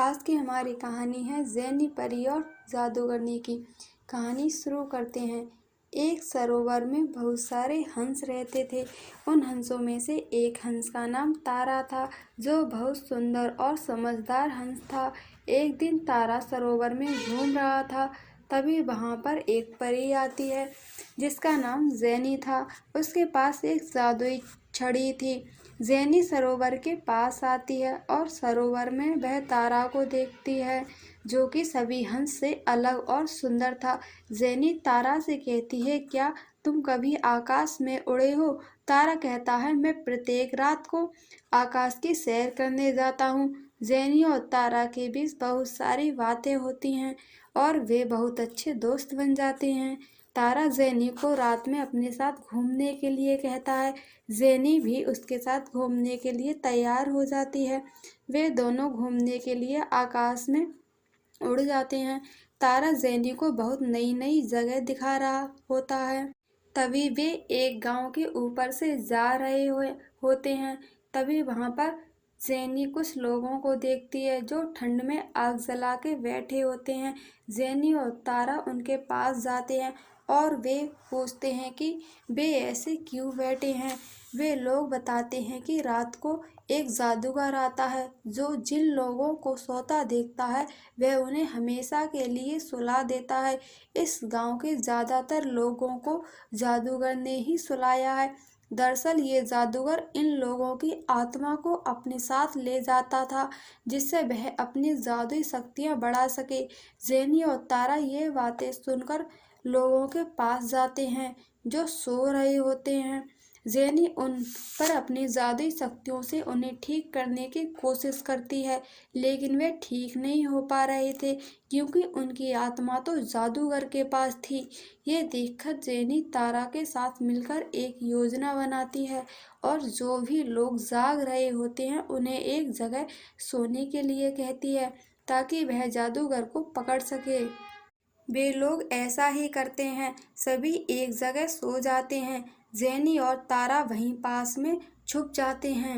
आज की हमारी कहानी है ज़ेनी परी और जादूगरनी की। कहानी शुरू करते हैं। एक सरोवर में बहुत सारे हंस रहते थे। उन हंसों में से एक हंस का नाम तारा था, जो बहुत सुंदर और समझदार हंस था। एक दिन तारा सरोवर में घूम रहा था, तभी वहाँ पर एक परी आती है जिसका नाम ज़ेनी था। उसके पास एक जादुई छड़ी थी। ज़ेनी सरोवर के पास आती है और सरोवर में वह तारा को देखती है, जो कि सभी हंस से अलग और सुंदर था। ज़ेनी तारा से कहती है, क्या तुम कभी आकाश में उड़े हो? तारा कहता है, मैं प्रत्येक रात को आकाश की सैर करने जाता हूँ। ज़ेनी और तारा के बीच बहुत सारी बातें होती हैं और वे बहुत अच्छे दोस्त बन जाते हैं। तारा ज़ेनी को रात में अपने साथ घूमने के लिए कहता है। ज़ेनी भी उसके साथ घूमने के लिए तैयार हो जाती है। वे दोनों घूमने के लिए आकाश में उड़ जाते हैं। तारा ज़ेनी को बहुत नई नई जगह दिखा रहा होता है। तभी वे एक गांव के ऊपर से जा रहे होते हैं। तभी वहां पर ज़ेनी कुछ लोगों को देखती है जो ठंड में आग जला के बैठे होते हैं। ज़ेनी और तारा उनके पास जाते हैं और वे पूछते हैं कि वे ऐसे क्यों बैठे हैं। वे लोग बताते हैं कि रात को एक जादूगर आता है जो जिन लोगों को सोता देखता है वह उन्हें हमेशा के लिए सुला देता है। इस गांव के ज़्यादातर लोगों को जादूगर ने ही सुलाया है। दरअसल ये जादूगर इन लोगों की आत्मा को अपने साथ ले जाता था, जिससे वह अपनी जादुई शक्तियाँ बढ़ा सके। ज़ेनी और तारा ये बातें सुनकर लोगों के पास जाते हैं जो सो रहे होते हैं। ज़ेनी उन पर अपनी जादुई शक्तियों से उन्हें ठीक करने की कोशिश करती है, लेकिन वे ठीक नहीं हो पा रहे थे क्योंकि उनकी आत्मा तो जादूगर के पास थी। ये देखकर ज़ेनी तारा के साथ मिलकर एक योजना बनाती है और जो भी लोग जाग रहे होते हैं उन्हें एक जगह सोने के लिए कहती है, ताकि वह जादूगर को पकड़ सके। वे लोग ऐसा ही करते हैं। सभी एक जगह सो जाते हैं। ज़ेनी और तारा वहीं पास में छुप जाते हैं।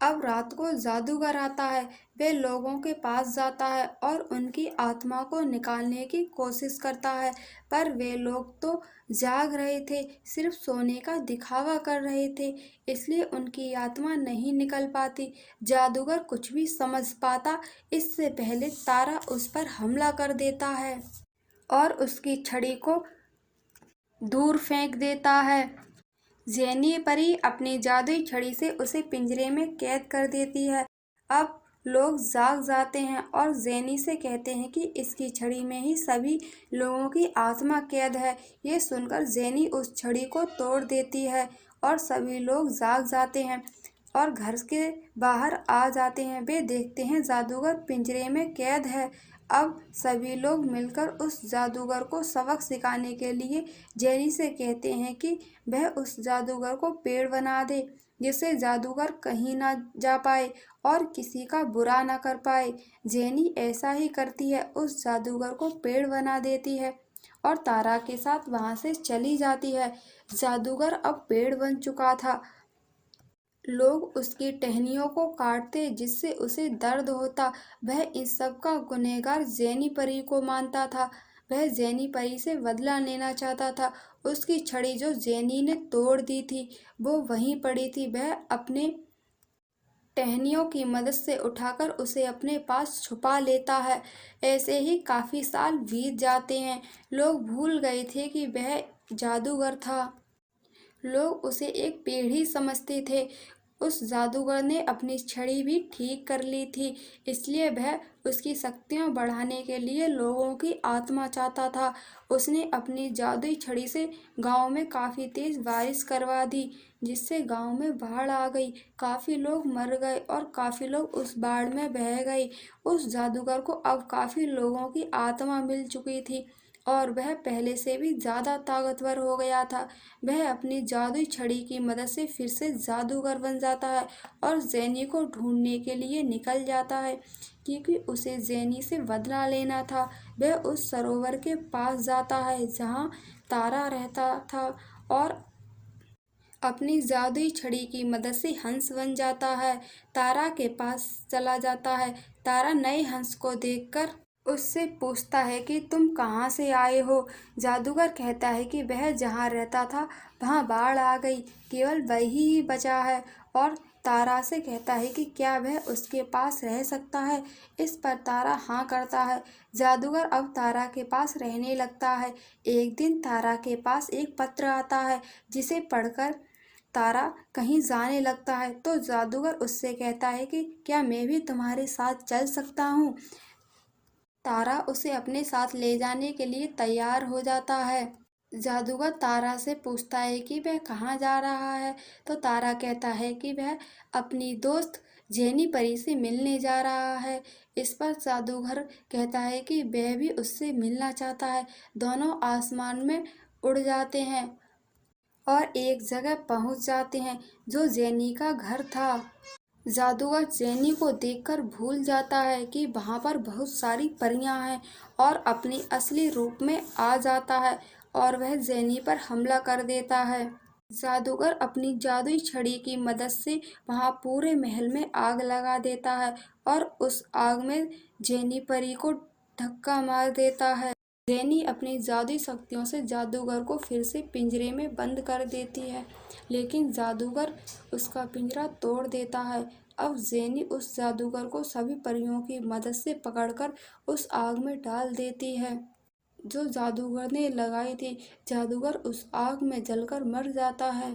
अब रात को जादूगर आता है। वे लोगों के पास जाता है और उनकी आत्मा को निकालने की कोशिश करता है, पर वे लोग तो जाग रहे थे, सिर्फ सोने का दिखावा कर रहे थे, इसलिए उनकी आत्मा नहीं निकल पाती। जादूगर कुछ भी समझ पाता इससे पहले तारा उस पर हमला कर देता है और उसकी छड़ी को दूर फेंक देता है। ज़ेनी परी अपनी जादुई छड़ी से उसे पिंजरे में कैद कर देती है। अब लोग जाग जाते हैं और ज़ेनी से कहते हैं कि इसकी छड़ी में ही सभी लोगों की आत्मा कैद है। ये सुनकर ज़ेनी उस छड़ी को तोड़ देती है और सभी लोग जाग जाते हैं और घर के बाहर आ जाते हैं। वे देखते हैं जादूगर पिंजरे में कैद है। अब सभी लोग मिलकर उस जादूगर को सबक सिखाने के लिए जेनी से कहते हैं कि वह उस जादूगर को पेड़ बना दे, जिससे जादूगर कहीं ना जा पाए और किसी का बुरा ना कर पाए। जेनी ऐसा ही करती है, उस जादूगर को पेड़ बना देती है और तारा के साथ वहां से चली जाती है। जादूगर अब पेड़ बन चुका था। लोग उसकी टहनियों को काटते जिससे उसे दर्द होता। वह इस सब का गुनहगार ज़ेनी परी को मानता था। वह ज़ेनी परी से बदला लेना चाहता था। उसकी छड़ी जो ज़ेनी ने तोड़ दी थी वो वहीं पड़ी थी। वह अपने टहनियों की मदद से उठाकर उसे अपने पास छुपा लेता है। ऐसे ही काफ़ी साल बीत जाते हैं। लोग भूल गए थे कि वह जादूगर था। लोग उसे एक पेड़ ही समझते थे। उस जादूगर ने अपनी छड़ी भी ठीक कर ली थी, इसलिए वह उसकी शक्तियाँ बढ़ाने के लिए लोगों की आत्मा चाहता था। उसने अपनी जादुई छड़ी से गांव में काफ़ी तेज बारिश करवा दी, जिससे गांव में बाढ़ आ गई। काफ़ी लोग मर गए और काफ़ी लोग उस बाढ़ में बह गए। उस जादूगर को अब काफ़ी लोगों की आत्मा मिल चुकी थी और वह पहले से भी ज़्यादा ताकतवर हो गया था। वह अपनी जादुई छड़ी की मदद से फिर से जादूगर बन जाता है और ज़ेनी को ढूंढने के लिए निकल जाता है, क्योंकि उसे ज़ेनी से बदला लेना था। वह उस सरोवर के पास जाता है जहाँ तारा रहता था और अपनी जादुई छड़ी की मदद से हंस बन जाता है। तारा के पास चला जाता है। तारा नए हंस को देखकर उससे पूछता है कि तुम कहाँ से आए हो। जादूगर कहता है कि वह जहाँ रहता था वहाँ बाढ़ आ गई, केवल वही ही बचा है। और तारा से कहता है कि क्या वह उसके पास रह सकता है। इस पर तारा हाँ करता है। जादूगर अब तारा के पास रहने लगता है। एक दिन तारा के पास एक पत्र आता है, जिसे पढ़कर तारा कहीं जाने लगता है। तो जादूगर उससे कहता है कि क्या मैं भी तुम्हारे साथ चल सकता हूँ। तारा उसे अपने साथ ले जाने के लिए तैयार हो जाता है। जादूगर तारा से पूछता है कि वह कहाँ जा रहा है। तो तारा कहता है कि वह अपनी दोस्त जेनी परी से मिलने जा रहा है। इस पर जादूगर कहता है कि वह भी उससे मिलना चाहता है। दोनों आसमान में उड़ जाते हैं और एक जगह पहुंच जाते हैं जो जेनी का घर था। जादूगर जेनी को देखकर भूल जाता है कि वहाँ पर बहुत सारी परियां हैं और अपनी असली रूप में आ जाता है और वह जेनी पर हमला कर देता है। जादूगर अपनी जादुई छड़ी की मदद से वहाँ पूरे महल में आग लगा देता है और उस आग में जेनी परी को धक्का मार देता है। जेनी अपनी जादुई शक्तियों से जादूगर को फिर से पिंजरे में बंद कर देती है, लेकिन जादूगर उसका पिंजरा तोड़ देता है। अब जेनी उस जादूगर को सभी परियों की मदद से पकड़कर उस आग में डाल देती है जो जादूगर ने लगाई थी। जादूगर उस आग में जलकर मर जाता है।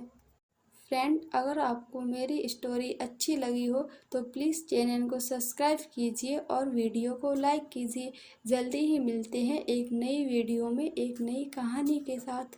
फ्रेंड, अगर आपको मेरी स्टोरी अच्छी लगी हो तो प्लीज़ चैनल को सब्सक्राइब कीजिए और वीडियो को लाइक कीजिए। जल्दी ही मिलते हैं एक नई वीडियो में एक नई कहानी के साथ।